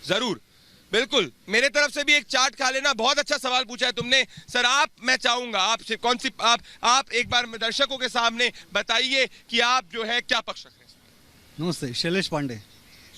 जरूर, बिल्कुल। मेरे तरफ से भी एक चाट खा लेना। बहुत अच्छा सवाल पूछा है तुमने सर। मैं चाहूंगा आपसे कौन सी आप एक बार दर्शकों के सामने बताइए कि आप जो है क्या पक्ष रख रहे हैं। नमस्ते, शैलेश पांडे।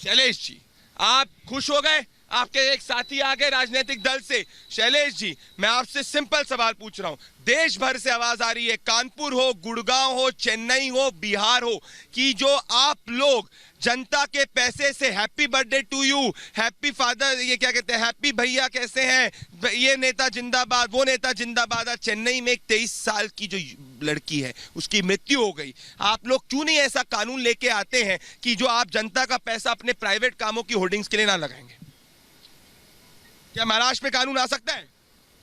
शैलेश जी, आप खुश हो गए? आपके एक साथी आ गए राजनीतिक दल से। शैलेश जी, मैं आपसे सिंपल सवाल पूछ रहा हूं। देश भर से आवाज आ रही है, कानपुर हो, गुड़गांव हो, चेन्नई हो, बिहार हो, कि जो आप लोग जनता के पैसे से happy birthday to you, happy father, ये क्या कहते हैं, हैप्पी भैया कैसे हैं, ये नेता जिंदाबाद, वो नेता जिंदाबाद। आज चेन्नई में एक 23 साल की जो लड़की है उसकी मृत्यु हो गई। आप लोग क्यों नहीं ऐसा कानून लेके आते हैं कि जो आप जनता का पैसा अपने प्राइवेट कामों की होर्डिंग्स के लिए ना लगाएंगे? क्या महाराष्ट्र में कानून आ सकता है?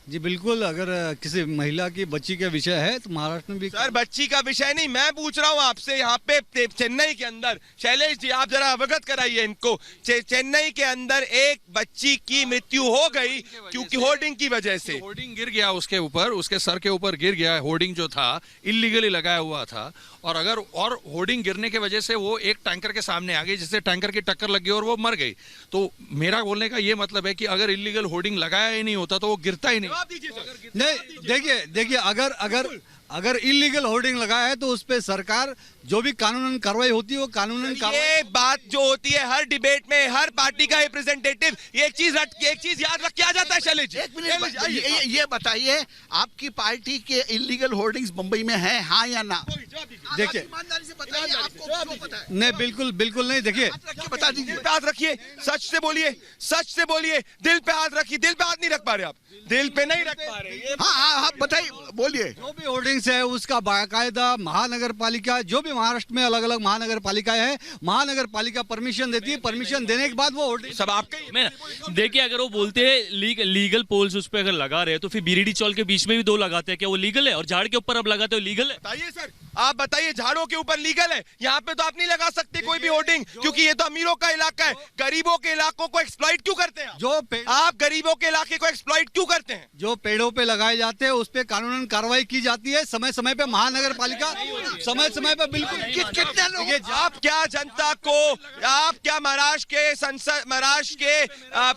जी बिल्कुल, अगर किसी महिला की बच्ची का विषय है तो महाराष्ट्र में भी। सर बच्ची का विषय नहीं, मैं पूछ रहा हूं आपसे यहाँ पे चेन्नई के अंदर। शैलेश जी, आप जरा अवगत कराइए इनको। चेन्नई के अंदर एक बच्ची की मृत्यु हो गई क्योंकि होर्डिंग की वजह से। होर्डिंग गिर गया उसके ऊपर, उसके सर के ऊपर गिर गया। होर्डिंग जो था इल्लीगली लगाया हुआ था, और होर्डिंग गिरने की वजह से वो एक टैंकर के सामने आ गई, जिससे टैंकर की टक्कर लग गई और वो मर गई। तो मेरा बोलने का ये मतलब है कि अगर इल्लीगल होर्डिंग लगाया ही नहीं होता तो वो गिरता ही नहीं। नहीं, देखिए, अगर इलीगल होर्डिंग लगाया है तो उस पे सरकार जो भी कानूनन कार्रवाई होती है वो कानूनन कार्रवाई। ये बात जो होती है हर डिबेट में हर पार्टी का रिप्रेजेंटेटिव एक चीज याद रख के आ जाता है। शैलेश जी, एक मिनट, ये बताइए, आपकी पार्टी के इलीगल होर्डिंग्स मुंबई में हैं, हाँ या ना? देखिए, ईमानदारी से बताइए, आपको क्यों पता है? नहीं, बिल्कुल नहीं। देखिए, बता दीजिए। दिल पे हाथ रखिए, सच से बोलिए, दिल पे हाथ रखिए। दिल पे हाथ नहीं रख पा रहे आप, दिल पे नहीं रख पा रहे। हाँ, बताइए, बोलिए। जो भी होर्डिंग्स है उसका बाकायदा महानगर पालिका, जो भी महाराष्ट्र में अलग अलग महानगर पालिकाएं हैं, महानगर पालिका परमिशन देती है। परमिशन देने के बाद वो होर्डिंग सब आपके। मैं देखिए, अगर वो बोलते हैं लीगल पोल्स उस पर अगर लगा रहे हैं तो फिर बीरीडी चौल के बीच में भी 2 लगाते हैं, क्या वो लीगल है? और झाड़ के ऊपर अब लगाते हो लीगल है? बताइए सर, आप बताइए, झाड़ों के ऊपर लीगल है, यहाँ पे तो आप नहीं लगा सकते कोई भी होर्डिंग, क्योंकि ये तो अमीरों का इलाका है। गरीबों के इलाकों को एक्सप्लॉइट क्यों करते हैं? आप गरीबों के इलाके को एक्सप्लॉइट क्यों करते हैं? जो पेड़ों पे लगाए जाते हैं उस पे कानूनन कार्रवाई की जाती है। समय समय पे महानगर पालिका समय पे बिल्कुल। कितने लोग आप क्या जनता को, आप क्या महाराष्ट्र के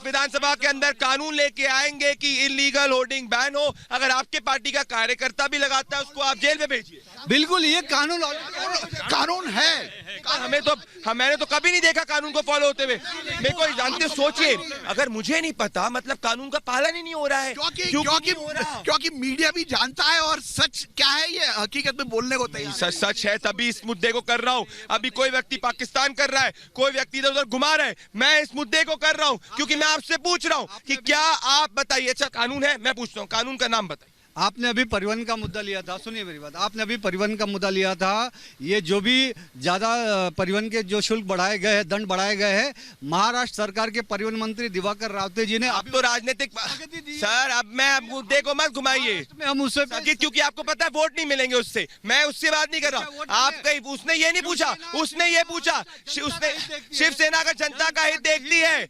विधानसभा के अंदर कानून लेके आएंगे कि इलीगल होर्डिंग बैन हो? अगर आपके पार्टी का कार्यकर्ता भी लगाता है उसको आप जेल में भेजिए। बिल्कुल, ये कानून है। मैंने तो कभी नहीं देखा कानून को फॉलो होते हुए। मेरे को जानते, सोचिए, अगर मुझे नहीं पता मतलब कानून का पालन ही नहीं हो रहा है। क्योंकि मीडिया भी जानता है और सच क्या है ये हकीकत में बोलने को तैयार। सच है, तभी इस मुद्दे को कर रहा हूं। अभी कोई व्यक्ति पाकिस्तान कर रहा है, कोई व्यक्ति इधर उधर घुमा रहा है, मैं इस मुद्दे को कर रहा हूं क्योंकि मैं आपसे पूछ रहा हूं कि क्या आप बताइए। अच्छा, कानून है, मैं पूछता हूं, कानून का नाम बताइए। आपने अभी परिवहन का मुद्दा लिया था, सुनिए मेरी बात। आपने अभी परिवहन का मुद्दा लिया था। ये जो भी ज्यादा परिवहन के जो शुल्क बढ़ाए गए हैं, दंड बढ़ाए गए हैं, महाराष्ट्र सरकार के परिवहन मंत्री दिवाकर रावते जी ने। अब तो राजनीतिक सर, अब मैं मुद्दे को मत घुमाइए। हम उससे, क्योंकि आपको पता है वोट नहीं मिलेंगे उससे, मैं उससे बात नहीं कर रहा। आप कहीं, उसने ये नहीं पूछा, उसने ये पूछा, उसने शिवसेना का जनता का हित देखती है।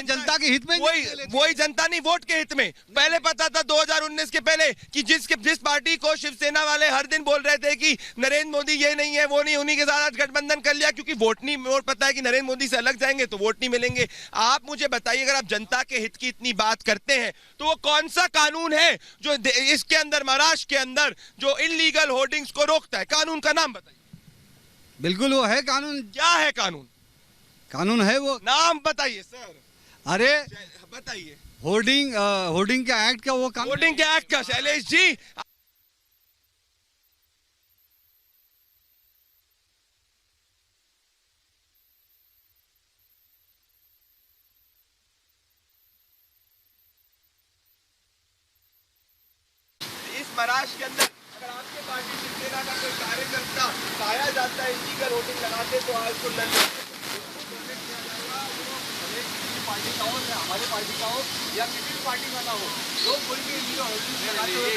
जनता के हित में, वही जनता नहीं, वोट के हित में। पहले पता था 2019 के पहले कि जिस पार्टी को शिवसेना वाले हर दिन बोल रहे थे कि नरेंद्र मोदी ये नहीं है वो नहीं, उन्हीं के साथ आज गठबंधन कर लिया क्योंकि वोट पता है कि नरेंद्र मोदी से अलग जाएंगे तो वोट नहीं मिलेंगे। आप मुझे बताइए, अगर आप जनता के हित की इतनी बात करते हैं तो वो कौन सा कानून है जो इसके अंदर, महाराष्ट्र के अंदर, जो इलीगल होर्डिंग्स को रोकता है? कानून का नाम बताइए। बिल्कुल वो है कानून। क्या है कानून? कानून है वो, नाम बताइए सर। अरे बताइए। होर्डिंग का एक्ट का वो कानून। होर्डिंग के एक्ट का, शैलेश जी। इस महाराष्ट्र के अंदर अगर आपके पार्टी शिवसेना का कोई कार्यकर्ता पाया जाता है इलीगल होर्डिंग लगाते तो आज को पार्टी का हो या हमारे पार्टी का हो या किसी भी पार्टी का ना हो, लोग बोल के इलीगल होर्डिंग लगाते हुए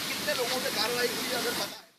कितने लोगों पे कार्रवाई हुई अगर पता है?